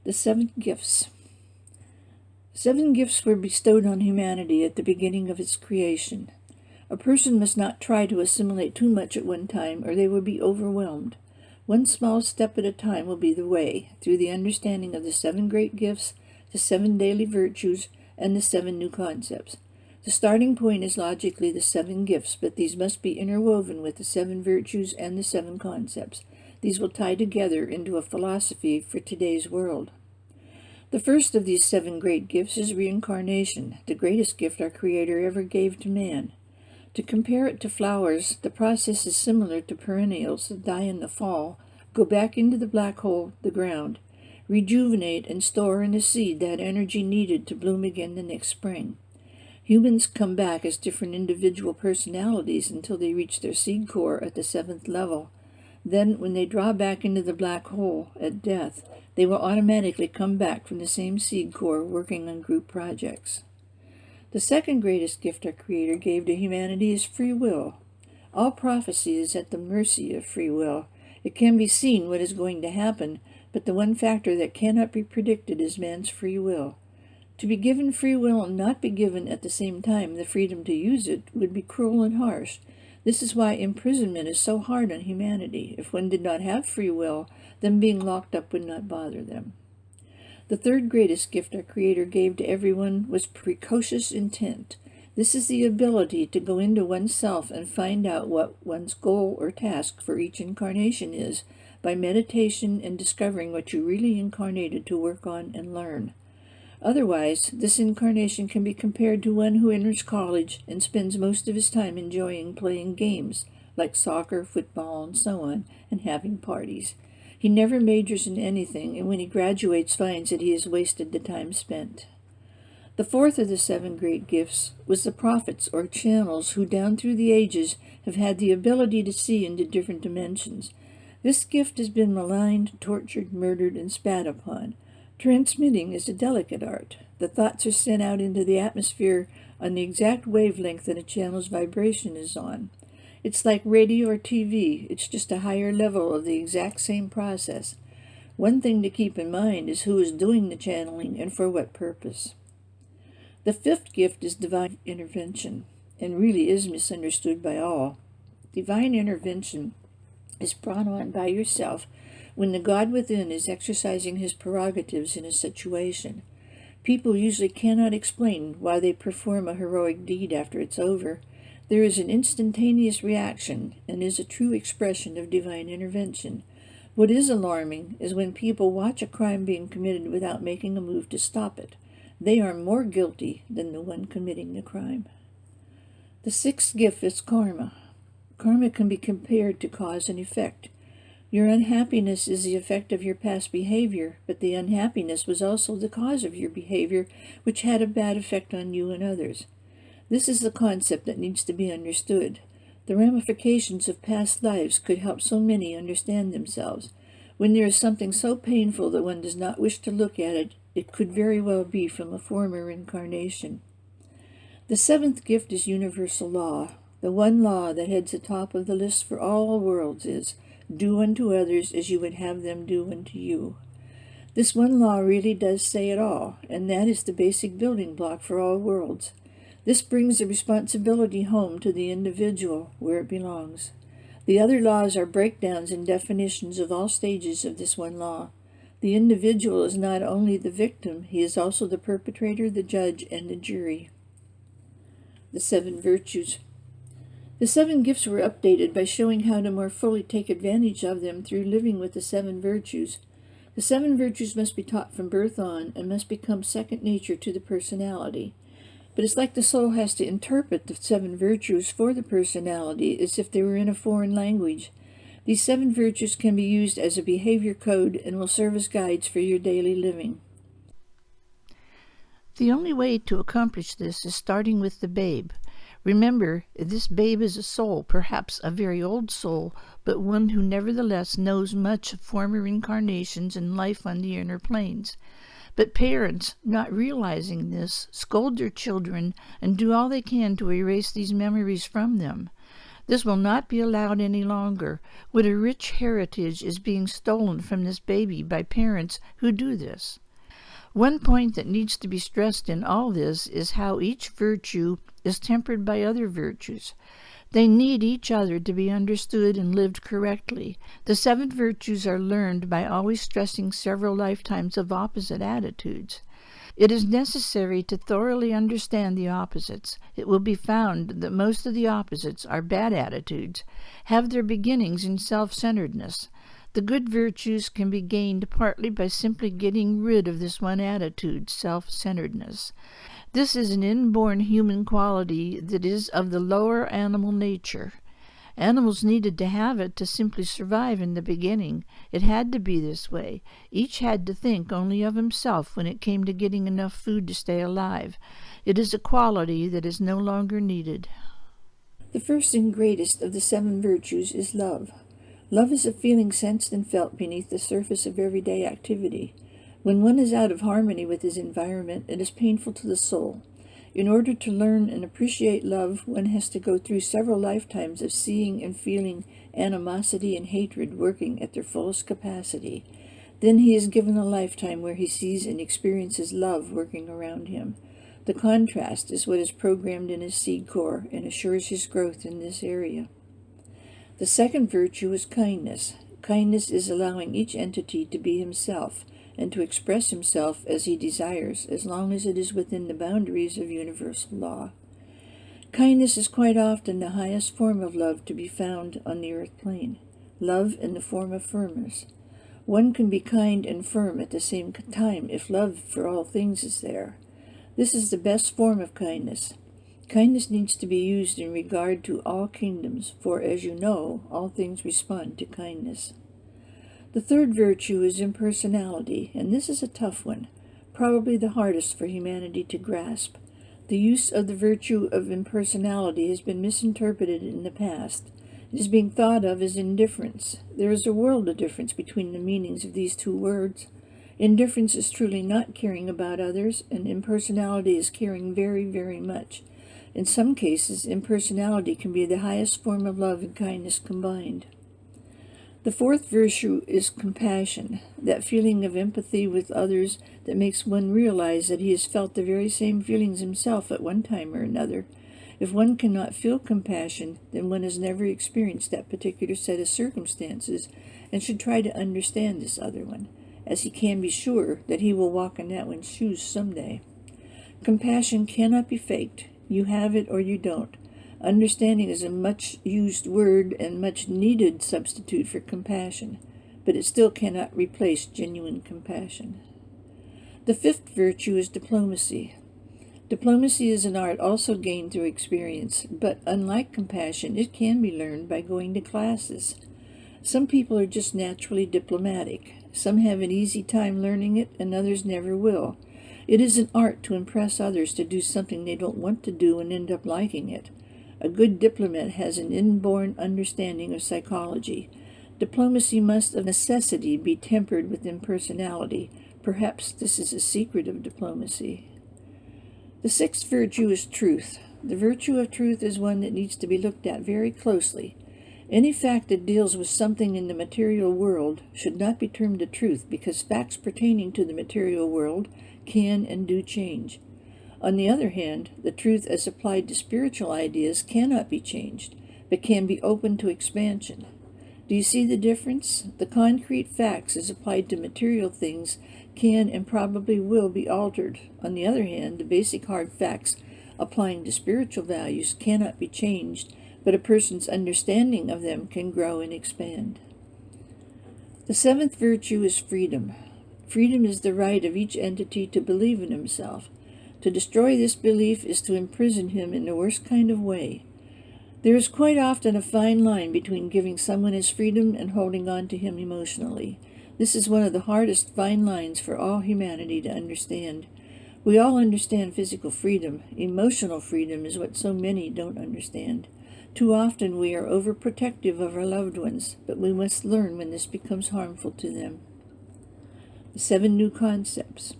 The 7 gifts. 7 gifts were bestowed on humanity at the beginning of its creation. A person must not try to assimilate too much at one time, or they will be overwhelmed. One small step at a time will be the way, through the understanding of the 7 great gifts, the 7 daily virtues, and the 7 new concepts. The starting point is logically the 7 gifts, but these must be interwoven with the 7 virtues and the 7 concepts. These will tie together into a philosophy for today's world. The first of these 7 great gifts is reincarnation, the greatest gift our Creator ever gave to man. To compare it to flowers, the process is similar to perennials that die in the fall, go back into the black hole, the ground, rejuvenate and store in the seed that energy needed to bloom again the next spring. Humans come back as different individual personalities until they reach their seed core at the 7th level. Then, when they draw back into the black hole at death, they will automatically come back from the same seed core working on group projects. The second greatest gift our Creator gave to humanity is free will. All prophecy is at the mercy of free will. It can be seen what is going to happen, but the one factor that cannot be predicted is man's free will. To be given free will and not be given at the same time the freedom to use it would be cruel and harsh. This is why imprisonment is so hard on humanity. If one did not have free will, then being locked up would not bother them. The third greatest gift our Creator gave to everyone was precocious intent. This is the ability to go into oneself and find out what one's goal or task for each incarnation is by meditation and discovering what you really incarnated to work on and learn. Otherwise, this incarnation can be compared to one who enters college and spends most of his time enjoying playing games, like soccer, football, and so on, and having parties. He never majors in anything, and when he graduates finds that he has wasted the time spent. The fourth of the 7 great gifts was the prophets or channels who down through the ages have had the ability to see into different dimensions. This gift has been maligned, tortured, murdered, and spat upon. Transmitting is a delicate art. The thoughts are sent out into the atmosphere on the exact wavelength that a channel's vibration is on. It's like radio or TV. It's just a higher level of the exact same process. One thing to keep in mind is who is doing the channeling and for what purpose. The 5th gift is divine intervention, and really is misunderstood by all. Divine intervention is brought on by yourself when the God within is exercising his prerogatives in a situation. People usually cannot explain why they perform a heroic deed after it's over. There is an instantaneous reaction and is a true expression of divine intervention. What is alarming is when people watch a crime being committed without making a move to stop it. They are more guilty than the one committing the crime. The 6th gift is karma. Karma can be compared to cause and effect. Your unhappiness is the effect of your past behavior, but the unhappiness was also the cause of your behavior, which had a bad effect on you and others. This is the concept that needs to be understood. The ramifications of past lives could help so many understand themselves. When there is something so painful that one does not wish to look at it, it could very well be from a former incarnation. The 7th gift is universal law. The one law that heads atop of the list for all worlds is, do unto others as you would have them do unto you. This one law really does say it all, and that is the basic building block for all worlds. This brings the responsibility home to the individual where it belongs. The other laws are breakdowns and definitions of all stages of this one law. The individual is not only the victim, he is also the perpetrator, the judge, and the jury. The 7 virtues. The 7 gifts were updated by showing how to more fully take advantage of them through living with the 7 virtues. The 7 virtues must be taught from birth on and must become second nature to the personality. But it's like the soul has to interpret the 7 virtues for the personality as if they were in a foreign language. These 7 virtues can be used as a behavior code and will serve as guides for your daily living. The only way to accomplish this is starting with the babe. Remember, this babe is a soul, perhaps a very old soul, but one who nevertheless knows much of former incarnations and life on the inner planes. But parents, not realizing this, scold their children and do all they can to erase these memories from them. This will not be allowed any longer. What a rich heritage is being stolen from this baby by parents who do this. One point that needs to be stressed in all this is how each virtue is tempered by other virtues. They need each other to be understood and lived correctly. The 7 virtues are learned by always stressing several lifetimes of opposite attitudes. It is necessary to thoroughly understand the opposites. It will be found that most of the opposites are bad attitudes, have their beginnings in self-centeredness. The good virtues can be gained partly by simply getting rid of this one attitude, self-centeredness. This is an inborn human quality that is of the lower animal nature. Animals needed to have it to simply survive in the beginning. It had to be this way. Each had to think only of himself when it came to getting enough food to stay alive. It is a quality that is no longer needed. The first and greatest of the 7 virtues is love. Love is a feeling sensed and felt beneath the surface of everyday activity. When one is out of harmony with his environment, it is painful to the soul. In order to learn and appreciate love, one has to go through several lifetimes of seeing and feeling animosity and hatred working at their fullest capacity. Then he is given a lifetime where he sees and experiences love working around him. The contrast is what is programmed in his seed core and assures his growth in this area. The second virtue is kindness. Kindness is allowing each entity to be himself and to express himself as he desires, as long as it is within the boundaries of universal law. Kindness is quite often the highest form of love to be found on the earth plane, love in the form of firmness. One can be kind and firm at the same time if love for all things is there. This is the best form of kindness. Kindness needs to be used in regard to all kingdoms, for, as you know, all things respond to kindness. The third virtue is impersonality, and this is a tough one, probably the hardest for humanity to grasp. The use of the virtue of impersonality has been misinterpreted in the past. It is being thought of as indifference. There is a world of difference between the meanings of these 2 words. Indifference is truly not caring about others, and impersonality is caring very, very much. In some cases, impersonality can be the highest form of love and kindness combined. The fourth virtue is compassion, that feeling of empathy with others that makes one realize that he has felt the very same feelings himself at one time or another. If one cannot feel compassion, then one has never experienced that particular set of circumstances and should try to understand this other one, as he can be sure that he will walk in that one's shoes someday. Compassion cannot be faked. You have it or you don't. Understanding is a much-used word and much-needed substitute for compassion, but it still cannot replace genuine compassion. The fifth virtue is diplomacy. Diplomacy is an art also gained through experience, but unlike compassion, it can be learned by going to classes. Some people are just naturally diplomatic. Some have an easy time learning it, and others never will. It is an art to impress others to do something they don't want to do and end up liking it. A good diplomat has an inborn understanding of psychology. Diplomacy must of necessity be tempered with impersonality. Perhaps this is a secret of diplomacy. The sixth virtue is truth. The virtue of truth is one that needs to be looked at very closely. Any fact that deals with something in the material world should not be termed a truth, because facts pertaining to the material world can and do change. On the other hand, the truth as applied to spiritual ideas cannot be changed, but can be open to expansion. Do you see the difference? The concrete facts as applied to material things can and probably will be altered. On the other hand, the basic hard facts applying to spiritual values cannot be changed, but a person's understanding of them can grow and expand. The seventh virtue is freedom. Freedom is the right of each entity to believe in himself. To destroy this belief is to imprison him in the worst kind of way. There is quite often a fine line between giving someone his freedom and holding on to him emotionally. This is one of the hardest fine lines for all humanity to understand. We all understand physical freedom. Emotional freedom is what so many don't understand. Too often we are overprotective of our loved ones, but we must learn when this becomes harmful to them. The 7 new concepts.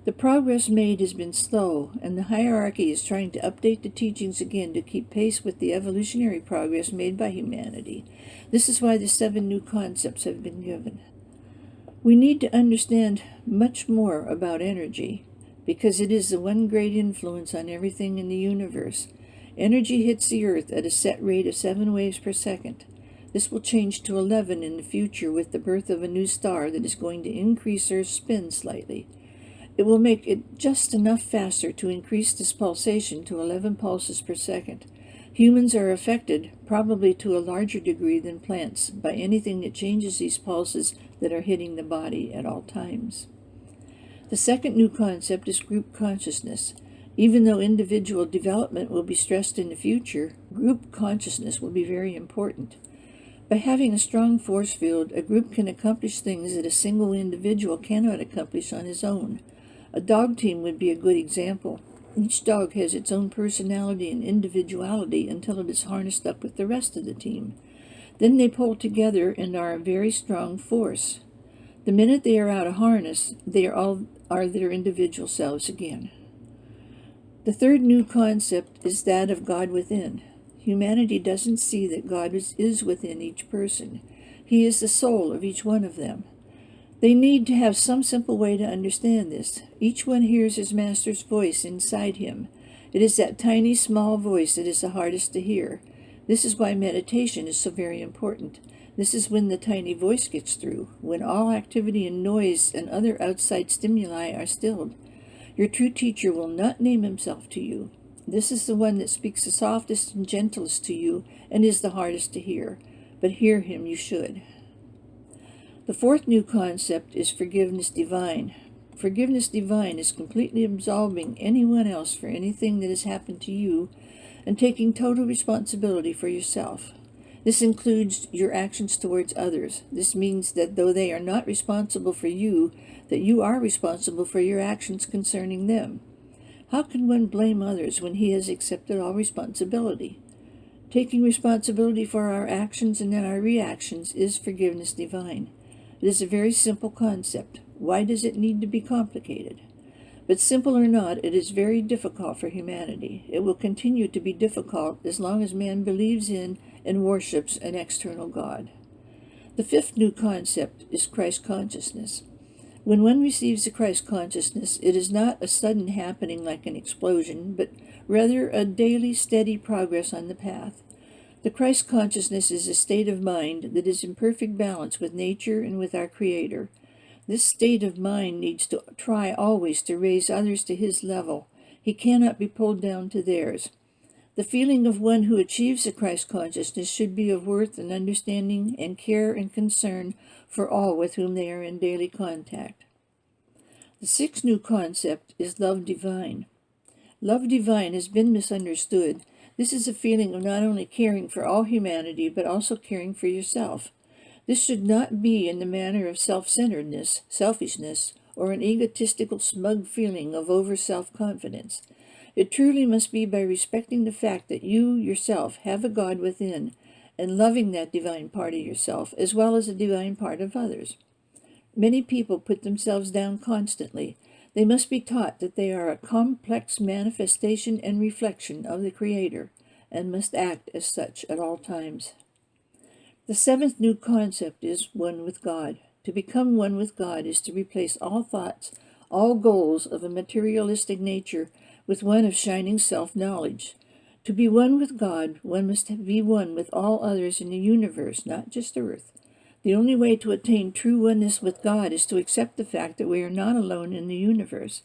The progress made has been slow, and the hierarchy is trying to update the teachings again to keep pace with the evolutionary progress made by humanity. This is why the 7 new concepts have been given. We need to understand much more about energy, because it is the one great influence on everything in the universe. Energy hits the Earth at a set rate of 7 waves per second. This will change to 11 in the future with the birth of a new star that is going to increase Earth's spin slightly. It will make it just enough faster to increase this pulsation to 11 pulses per second. Humans are affected, probably to a larger degree than plants, by anything that changes these pulses that are hitting the body at all times. The second new concept is group consciousness. Even though individual development will be stressed in the future, group consciousness will be very important. By having a strong force field, a group can accomplish things that a single individual cannot accomplish on his own. A dog team would be a good example. Each dog has its own personality and individuality until it is harnessed up with the rest of the team. Then they pull together and are a very strong force. The minute they are out of harness, they are their individual selves again. The third new concept is that of God within. Humanity doesn't see that God is within each person. He is the soul of each one of them. They need to have some simple way to understand this. Each one hears his master's voice inside him. It is that tiny, small voice that is the hardest to hear. This is why meditation is so very important. This is when the tiny voice gets through, when all activity and noise and other outside stimuli are stilled. Your true teacher will not name himself to you. This is the one that speaks the softest and gentlest to you and is the hardest to hear. But hear him you should. The fourth new concept is forgiveness divine. Forgiveness divine is completely absolving anyone else for anything that has happened to you and taking total responsibility for yourself. This includes your actions towards others. This means that though they are not responsible for you, that you are responsible for your actions concerning them. How can one blame others when he has accepted all responsibility? Taking responsibility for our actions and then our reactions is forgiveness divine. It is a very simple concept. Why does it need to be complicated? But simple or not, it is very difficult for humanity. It will continue to be difficult as long as man believes in and worships an external God. The fifth new concept is Christ consciousness. When one receives the Christ consciousness, it is not a sudden happening like an explosion, but rather a daily, steady progress on the path. The Christ consciousness is a state of mind that is in perfect balance with nature and with our Creator. This state of mind needs to try always to raise others to his level. He cannot be pulled down to theirs. The feeling of one who achieves the Christ consciousness should be of worth and understanding and care and concern for all with whom they are in daily contact. The sixth new concept is love divine. Love divine has been misunderstood. This is a feeling of not only caring for all humanity, but also caring for yourself. This should not be in the manner of self-centeredness, selfishness, or an egotistical, smug feeling of over-self-confidence. It truly must be by respecting the fact that you yourself have a God within, and loving that divine part of yourself, as well as the divine part of others. Many people put themselves down constantly. They must be taught that they are a complex manifestation and reflection of the Creator, and must act as such at all times. The seventh new concept is one with God. To become one with God is to replace all thoughts, all goals of a materialistic nature with one of shining self-knowledge. To be one with God, one must be one with all others in the universe, not just Earth. The only way to attain true oneness with God is to accept the fact that we are not alone in the universe.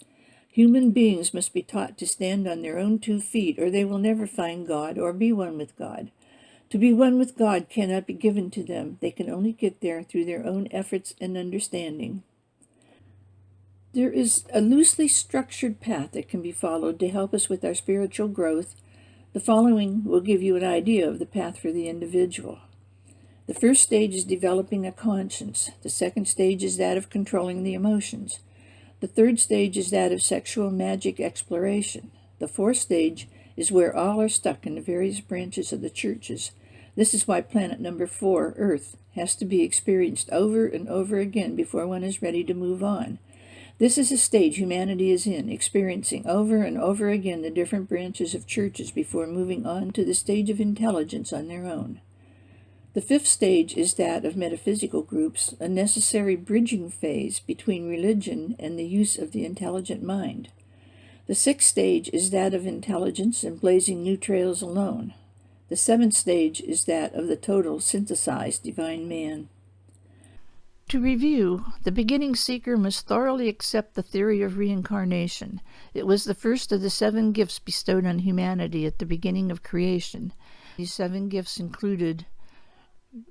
Human beings must be taught to stand on their own 2 feet, or they will never find God or be one with God. To be one with God cannot be given to them. They can only get there through their own efforts and understanding. There is a loosely structured path that can be followed to help us with our spiritual growth. The following will give you an idea of the path for the individual. The first stage is developing a conscience. The second stage is that of controlling the emotions. The third stage is that of sexual magic exploration. The fourth stage is where all are stuck in the various branches of the churches. This is why planet number 4, Earth, has to be experienced over and over again before one is ready to move on. This is a stage humanity is in, experiencing over and over again the different branches of churches before moving on to the stage of intelligence on their own. The fifth stage is that of metaphysical groups, a necessary bridging phase between religion and the use of the intelligent mind. The sixth stage is that of intelligence and blazing new trails alone. The seventh stage is that of the total synthesized divine man. To review, the beginning seeker must thoroughly accept the theory of reincarnation. It was the first of the 7 gifts bestowed on humanity at the beginning of creation. These 7 gifts included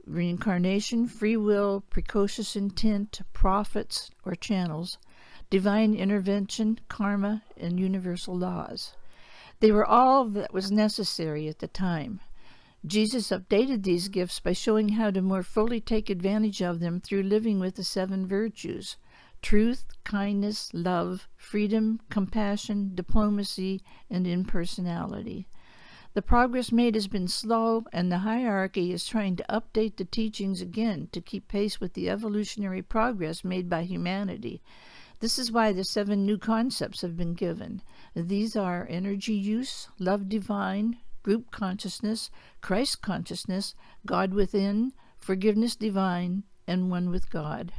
reincarnation, free will, precocious intent, prophets or channels, divine intervention, karma, and universal laws. They were all that was necessary at the time. Jesus updated these gifts by showing how to more fully take advantage of them through living with the 7 virtues: truth, kindness, love, freedom, compassion, diplomacy, and impersonality. The progress made has been slow, and the hierarchy is trying to update the teachings again to keep pace with the evolutionary progress made by humanity. This is why the 7 new concepts have been given. These are energy use, love divine, group consciousness, Christ consciousness, God within, forgiveness divine, and one with God.